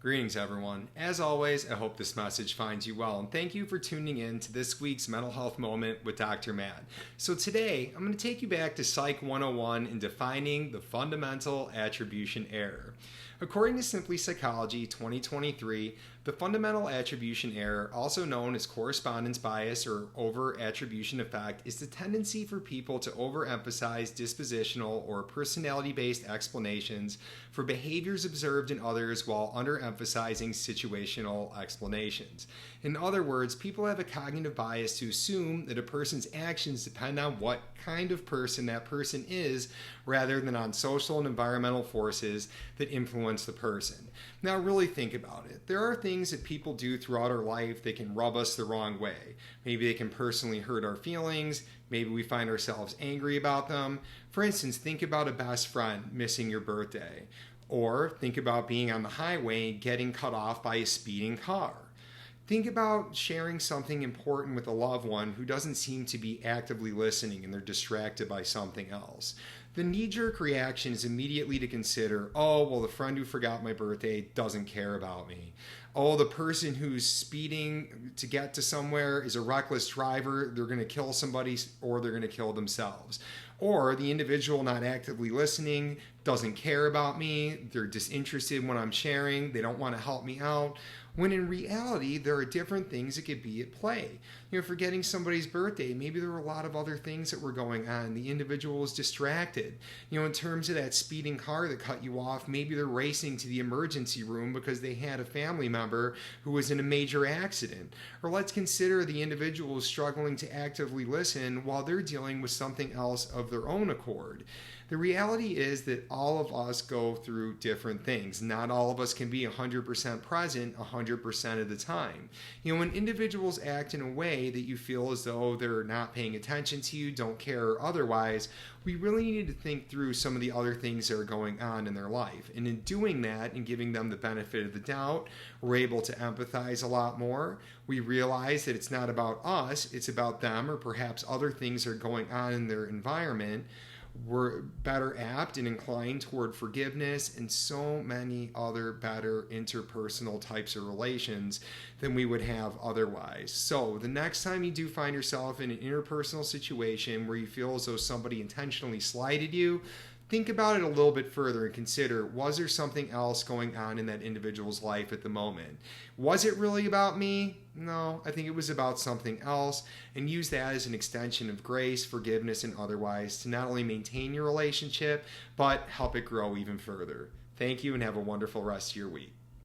Greetings, everyone. As always, I hope this message finds you well, and thank you for tuning in to this week's Mental Health Moment with Dr. Matt. So today, I'm going to take you back to Psych 101 in defining the fundamental attribution error. According to Simply Psychology 2023, the fundamental attribution error, also known as correspondence bias or over-attribution effect, is the tendency for people to overemphasize dispositional or personality-based explanations for behaviors observed in others while underemphasizing situational explanations. In other words, people have a cognitive bias to assume that a person's actions depend on what kind of person that person is rather than on social and environmental forces that influence the person. Now really think about it. There are things that people do throughout our life that can rub us the wrong way. Maybe they can personally hurt our feelings. Maybe we find ourselves angry about them. For instance, think about a best friend missing your birthday. Or think about being on the highway and getting cut off by a speeding car. Think about sharing something important with a loved one who doesn't seem to be actively listening and they're distracted by something else. The knee-jerk reaction is immediately to consider, oh, well, the friend who forgot my birthday doesn't care about me. Oh, the person who's speeding to get to somewhere is a reckless driver. They're going to kill somebody or they're going to kill themselves. Or the individual not actively listening doesn't care about me. They're disinterested in what I'm sharing. They don't want to help me out. When in reality, there are different things that could be at play. Forgetting somebody's birthday, maybe there were a lot of other things that were going on. The individual was distracted. In terms of that speeding car that cut you off, maybe they're racing to the emergency room because they had a family member who was in a major accident. Or let's consider the individual is struggling to actively listen while they're dealing with something else of their own accord. The reality is that all of us go through different things. Not all of us can be 100% present 100% of the time. When individuals act in a way that you feel as though they're not paying attention to you, don't care, or otherwise, we really need to think through some of the other things that are going on in their life. And in doing that and giving them the benefit of the doubt, we're able to empathize a lot more. We realize that it's not about us, it's about them, or perhaps other things are going on in their environment. We're better apt and inclined toward forgiveness and so many other better interpersonal types of relations than we would have otherwise. So the next time you do find yourself in an interpersonal situation where you feel as though somebody intentionally slighted you, think about it a little bit further and consider, was there something else going on in that individual's life at the moment? Was it really about me? No, I think it was about something else, and use that as an extension of grace, forgiveness, and otherwise to not only maintain your relationship, but help it grow even further. Thank you and have a wonderful rest of your week.